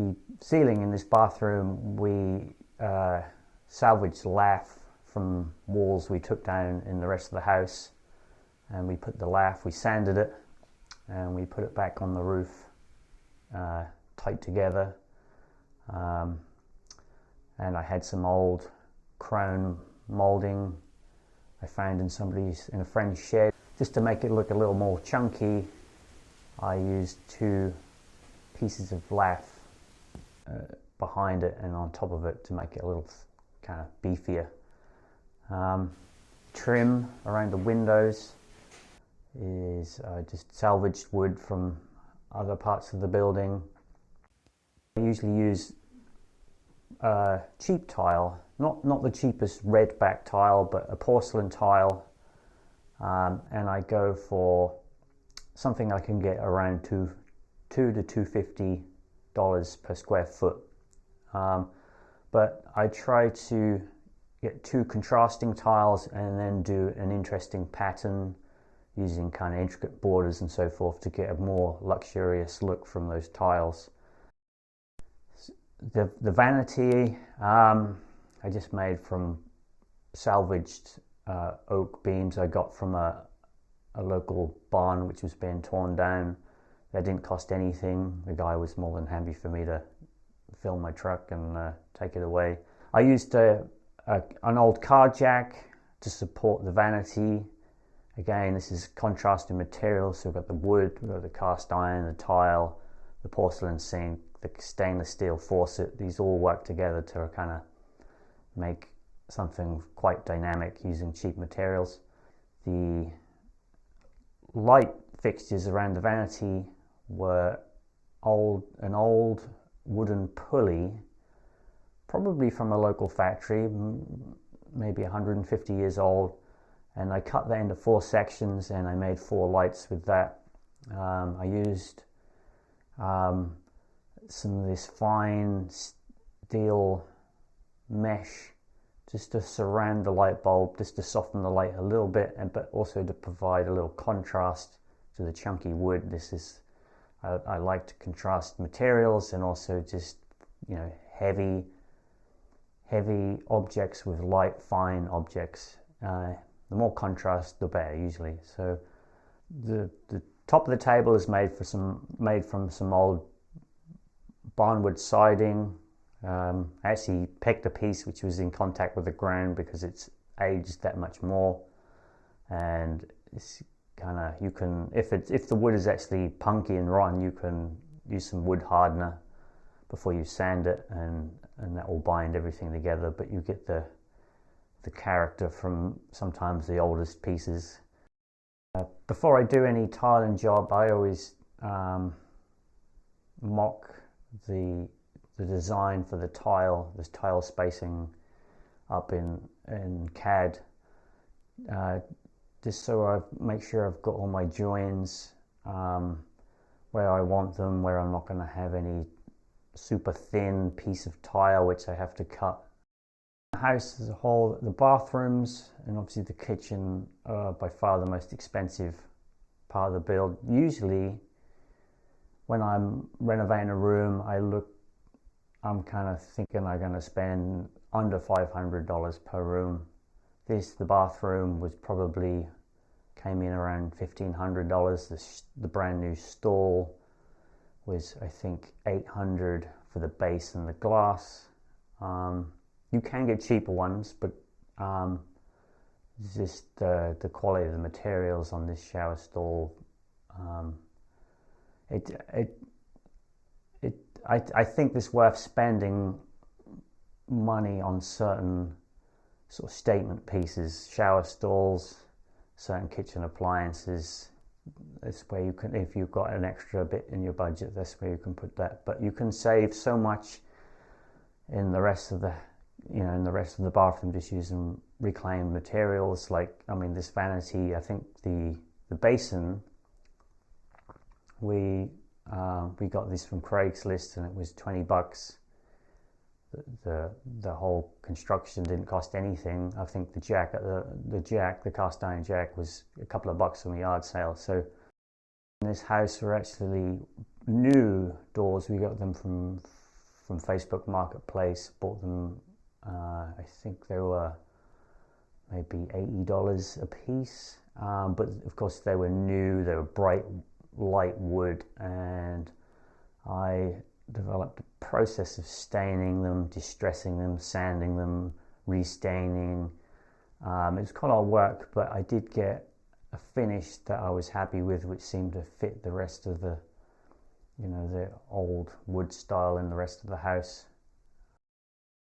The ceiling in this bathroom, we salvaged lath from walls we took down in the rest of the house, and we put the lath, we sanded it, and we put it back on the roof, tight together. And I had some old crown molding I found in a friend's shed. Just to make it look a little more chunky, I used 2 pieces of lath behind it and on top of it to make it a little kind of beefier. Trim around the windows is just salvaged wood from other parts of the building. I usually use cheap tile, not the cheapest red back tile, but a porcelain tile, and I go for something I can get around $2 to $250 per square foot. But I try to get 2 contrasting tiles and then do an interesting pattern using kind of intricate borders and so forth to get a more luxurious look from those tiles. The vanity I just made from salvaged oak beams I got from a local barn which was being torn down. That didn't cost anything. The guy was more than happy for me to fill my truck and take it away. I used an old car jack to support the vanity. Again, this is contrasting materials, so we've got the wood, we've got the cast iron, the tile, the porcelain sink, the stainless steel faucet. These all work together to kind of make something quite dynamic using cheap materials. The light fixtures around the vanity were an old wooden pulley, probably from a local factory, maybe 150 years old, and I cut that into 4 sections and I made 4 lights with that. I used some of this fine steel mesh just to surround the light bulb, just to soften the light a little bit, but also to provide a little contrast to the chunky wood. I like to contrast materials and also just, heavy objects with light, fine objects. The more contrast, the better usually. So the top of the table is made from some old barnwood siding. I actually picked a piece which was in contact with the ground because it's aged that much more, and it's kind of, you can, if the wood is actually punky and rotten, you can use some wood hardener before you sand it, and that will bind everything together, but you get the character from sometimes the oldest pieces. Before I do any tiling job, I always mock the design for the tile spacing up in CAD, just so I make sure I've got all my joins where I want them, where I'm not going to have any super thin piece of tile which I have to cut. The house as a whole, the bathrooms and obviously the kitchen are by far the most expensive part of the build. Usually when I'm renovating a room, I'm kind of thinking I'm going to spend under $500 per room. The bathroom came in around $1,500. The brand new stall was, I think, $800 for the base and the glass. You can get cheaper ones, but just the quality of the materials on this shower stall, I think it's worth spending money on certain sort of statement pieces, shower stalls, certain kitchen appliances. That's where you can, if you've got an extra bit in your budget, that's where you can put that. But you can save so much in the rest of the bathroom just using reclaimed materials. Like, I mean, this vanity, I think the basin, we got this from Craigslist and it was $20. The whole construction didn't cost anything. I think the cast iron jack was a couple of bucks from the yard sale. So in this house were actually new doors. We got them from from Facebook Marketplace. Bought them, I think they were maybe $80 a piece, but of course they were new, they were bright light wood, and I developed a process of staining them, distressing them, sanding them, restaining. It was quite a lot of work, but I did get a finish that I was happy with, which seemed to fit the rest of the, the old wood style in the rest of the house.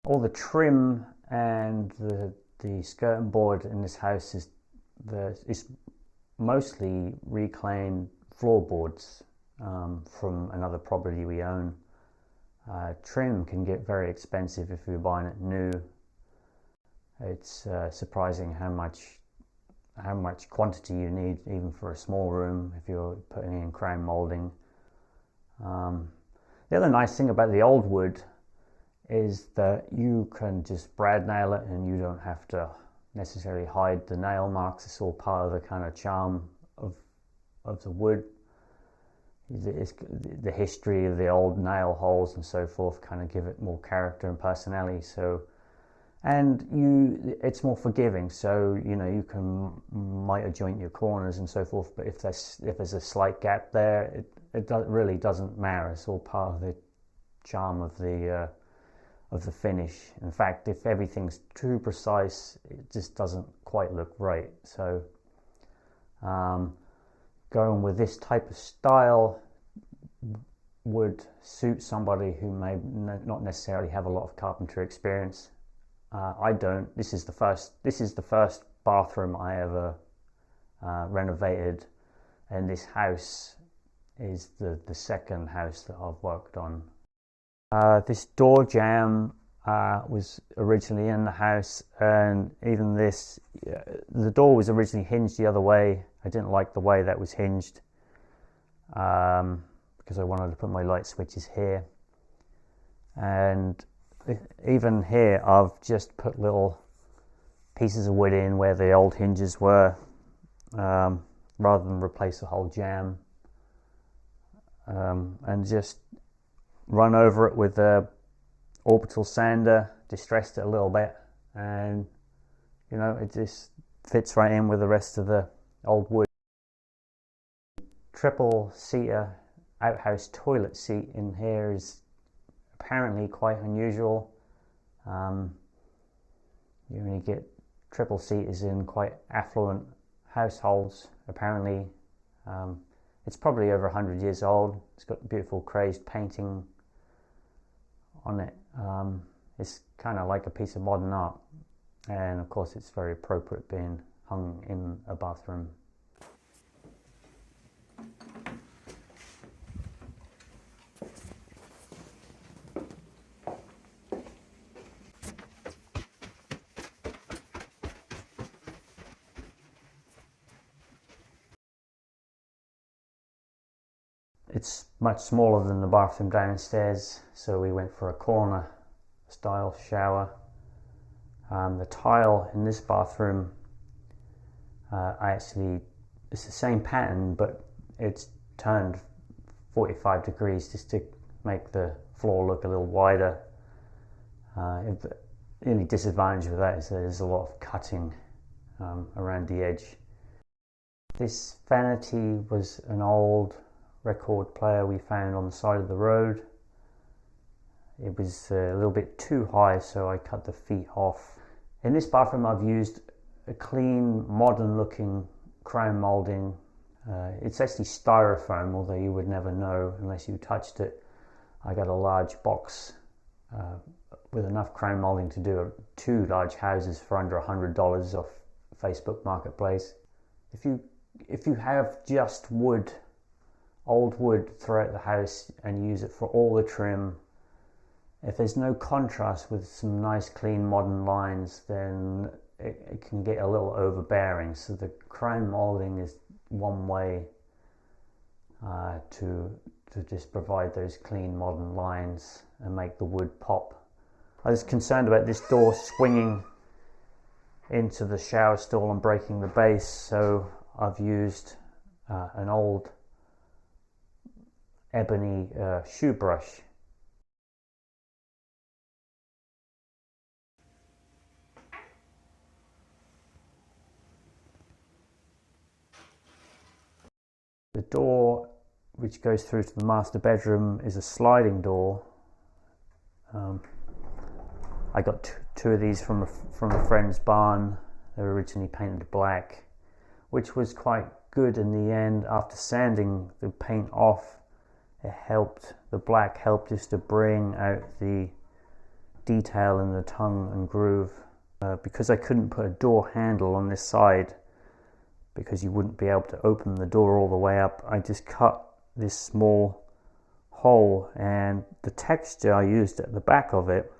All the trim and the skirting board in this house is mostly reclaimed floorboards from another property we own. Trim can get very expensive if you're buying it new. It's surprising how much quantity you need even for a small room if you're putting in crown molding. The other nice thing about the old wood is that you can just brad nail it and you don't have to necessarily hide the nail marks. It's all part of the kind of charm of the wood. The history of the old nail holes and so forth kind of give it more character and personality. So, and it's more forgiving. So you can miter joint your corners and so forth. But if there's a slight gap there, it really doesn't matter. It's all part of the charm of the finish. In fact, if everything's too precise, it just doesn't quite look right. So going with this type of style would suit somebody who may not necessarily have a lot of carpentry experience. I don't. This is the first bathroom I ever renovated, and this house is the second house that I've worked on. This door jamb was originally in the house, and even the door was originally hinged the other way. I didn't like the way that was hinged because I wanted to put my light switches here. And even here I've just put little pieces of wood in where the old hinges were, rather than replace the whole jamb, and just run over it with a orbital sander, distressed it a little bit, and it just fits right in with the rest of the old wood. Triple seater outhouse toilet seat in here is apparently quite unusual. You only get triple seaters in quite affluent households. Apparently it's probably over 100 years old. It's got beautiful crazed painting on it. It's kind of like a piece of modern art, and of course it's very appropriate being hung in a bathroom. It's much smaller than the bathroom downstairs, so we went for a corner style shower. The tile in this bathroom, it's the same pattern, but it's turned 45 degrees just to make the floor look a little wider. The only disadvantage with that is that there's a lot of cutting around the edge. This vanity was an old record player we found on the side of the road. It was a little bit too high, so I cut the feet off. In this bathroom I've used a clean, modern looking crown molding. It's actually styrofoam, although you would never know unless you touched it. I got a large box with enough crown molding to do 2 large houses for under $100 off Facebook Marketplace. If you have just wood, old wood throughout the house, and use it for all the trim, if there's no contrast with some nice clean modern lines, then it can get a little overbearing. So the crown molding is one way to just provide those clean modern lines and make the wood pop. I was concerned about this door swinging into the shower stall and breaking the base, so I've used an old ebony shoe brush door which goes through to the master bedroom is a sliding door. I got two of these from a friend's barn. They were originally painted black, which was quite good in the end. After sanding the paint off, the black helped just to bring out the detail in the tongue and groove. Because I couldn't put a door handle on this side, because you wouldn't be able to open the door all the way up, I just cut this small hole, and the texture I used at the back of it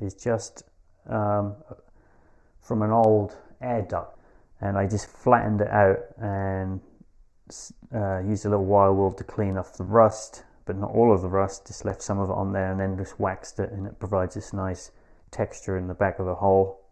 is just from an old air duct, and I just flattened it out and used a little wire wool to clean off the rust, but not all of the rust, just left some of it on there and then just waxed it, and it provides this nice texture in the back of the hole.